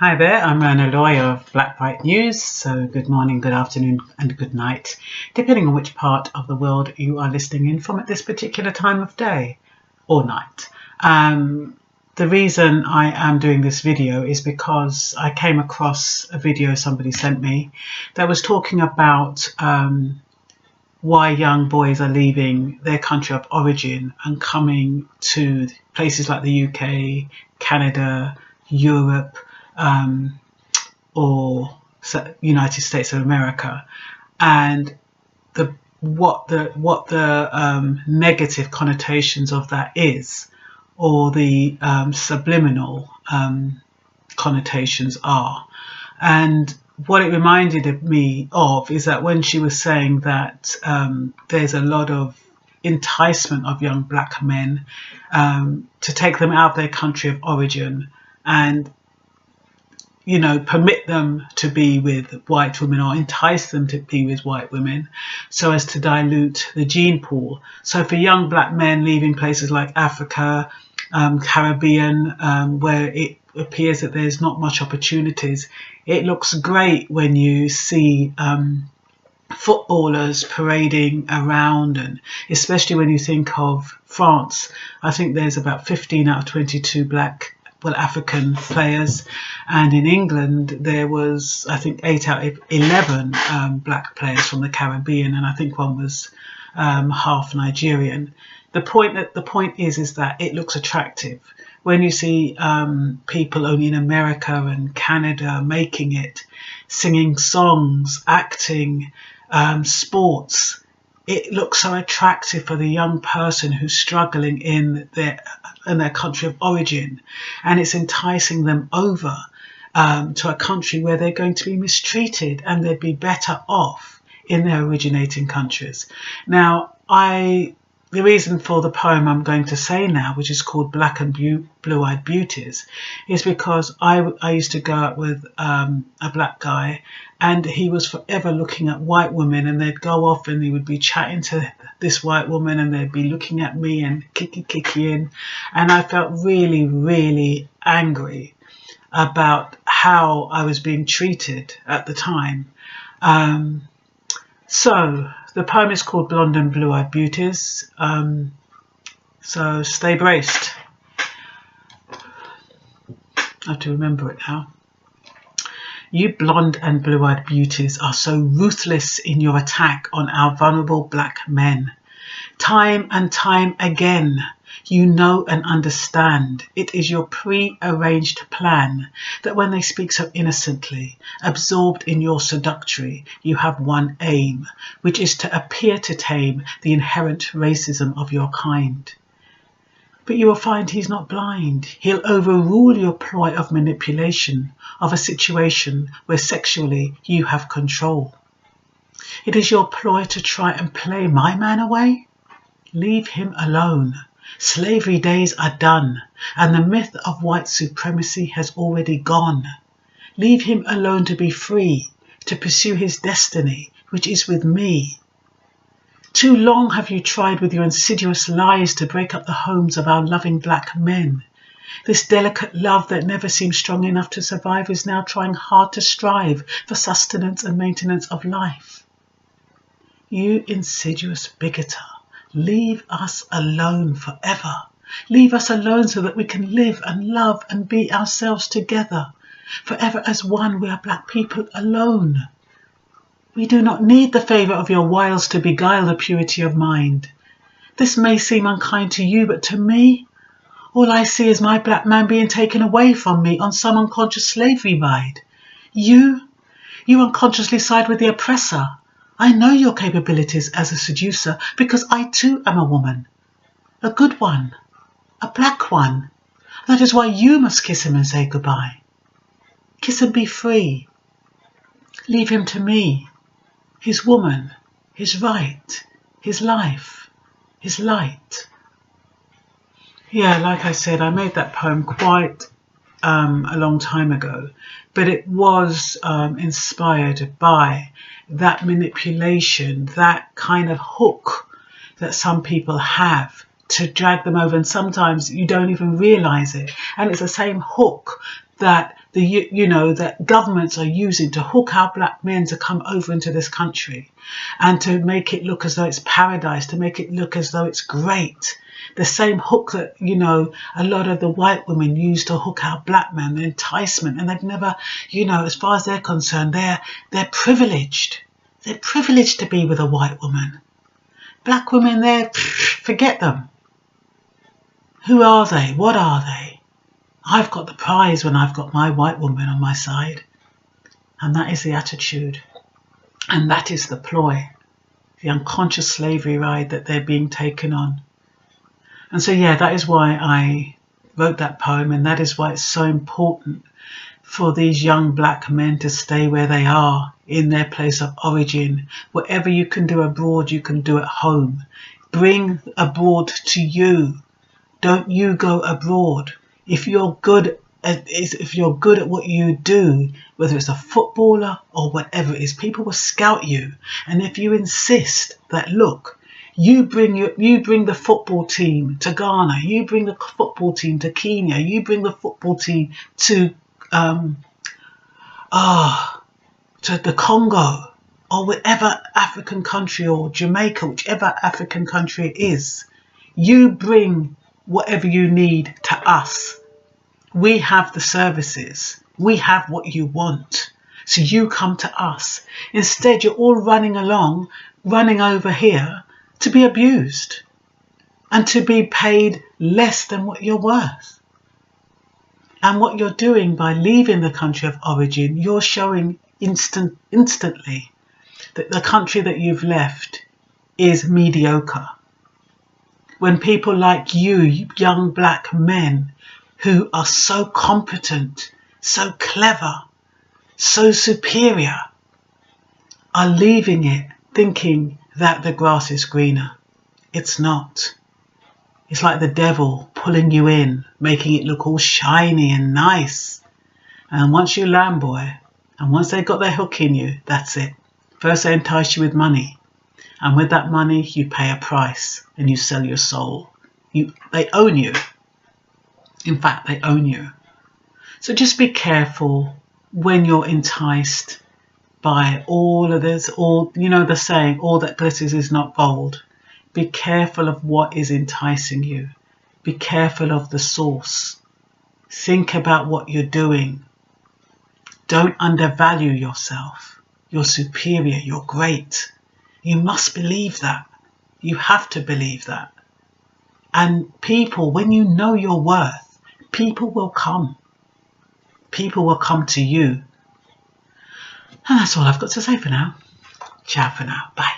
Hi there, I'm Rana Lawyer of Black White News. So good morning, good afternoon and good night, depending on which part of the world you are listening in from at this particular time of day or night. The reason I am doing this video is because I came across a video somebody sent me that was talking about why young boys are leaving their country of origin and coming to places like the UK, Canada, Europe, or United States of America, and what the negative connotations of that is, or the subliminal connotations are. And what it reminded me of is that when she was saying that there's a lot of enticement of young black men to take them out of their country of origin and permit them to be with white women or entice them to be with white women so as to dilute the gene pool. So for young black men leaving places like Africa, Caribbean, where it appears that there's not much opportunities, it looks great when you see footballers parading around, and especially when you think of France. I think there's about 15 out of 22 African players, and in England there was, I think, 8 out of 11 black players from the Caribbean, and I think one was half Nigerian. The point is that it looks attractive when you see people only in America and Canada making it, singing songs, acting, sports. It looks so attractive for the young person who's struggling in their country of origin, and it's enticing them over to a country where they're going to be mistreated and they'd be better off in their originating countries. Now, the reason for the poem I'm going to say now, which is called Black and Blue-Eyed Beauties, is because I used to go out with a black guy, and he was forever looking at white women, and they'd go off and he would be chatting to this white woman and they'd be looking at me and kiki, and I felt really, really angry about how I was being treated at the time. So the poem is called Blonde and Blue-Eyed Beauties. So stay braced. I have to remember it now. You blonde and blue-eyed beauties are so ruthless in your attack on our vulnerable black men. Time and time again, you know and understand it is your pre-arranged plan that when they speak so innocently, absorbed in your seductory, you have one aim, which is to appear to tame the inherent racism of your kind. But you will find he's not blind. He'll overrule your ploy of manipulation of a situation where sexually you have control. It is your ploy to try and play my man away? Leave him alone. Slavery days are done, and the myth of white supremacy has already gone. Leave him alone to be free, to pursue his destiny, which is with me. Too long have you tried with your insidious lies to break up the homes of our loving black men. This delicate love that never seemed strong enough to survive is now trying hard to strive for sustenance and maintenance of life. You insidious bigoter, leave us alone forever. Leave us alone so that we can live and love and be ourselves together. Forever as one, we are black people alone. We do not need the favour of your wiles to beguile the purity of mind. This may seem unkind to you, but to me, all I see is my black man being taken away from me on some unconscious slavery ride. You unconsciously side with the oppressor. I know your capabilities as a seducer because I too am a woman. A good one. A black one. That is why you must kiss him and say goodbye. Kiss and be free. Leave him to me. His woman, his right, his life, his light. Yeah, like I said, I made that poem quite a long time ago, but it was inspired by that manipulation, that kind of hook that some people have to drag them over, and sometimes you don't even realize it. And it's the same hook that that governments are using to hook our black men to come over into this country and to make it look as though it's paradise, to make it look as though it's great. The same hook that, a lot of the white women use to hook our black men, the enticement, and they've never, as far as they're concerned, they're privileged. They're privileged to be with a white woman. Black women, forget them. Who are they? What are they? I've got the prize when I've got my white woman on my side. And that is the attitude. And that is the ploy. The unconscious slavery ride that they're being taken on. And so, yeah, that is why I wrote that poem, and that is why it's so important for these young black men to stay where they are, in their place of origin. Whatever you can do abroad, you can do at home. Bring abroad to you. Don't you go abroad. If you're good at what you do, whether it's a footballer or whatever it is, people will scout you. And if you insist that, look, you bring the football team to Ghana, you bring the football team to Kenya, you bring the football team to the Congo, or whatever African country, or Jamaica, whichever African country it is, you bring whatever you need to us. We have the services. We have what you want. So you come to us. Instead, you're all running over here to be abused and to be paid less than what you're worth. And what you're doing by leaving the country of origin, you're showing instantly that the country that you've left is mediocre. When people like you, young black men who are so competent, so clever, so superior, are leaving it thinking that the grass is greener. It's not. It's like the devil pulling you in, making it look all shiny and nice. And once you land, boy, and once they got their hook in you, that's it. First they entice you with money. And with that money, you pay a price and you sell your soul. They own you. In fact, they own you. So just be careful when you're enticed by all of this, the saying, all that glitters is not gold. Be careful of what is enticing you. Be careful of the source. Think about what you're doing. Don't undervalue yourself. You're superior. You're great. You must believe that. You have to believe that. And people, when you know your worth, people will come. People will come to you. And that's all I've got to say for now. Ciao for now. Bye.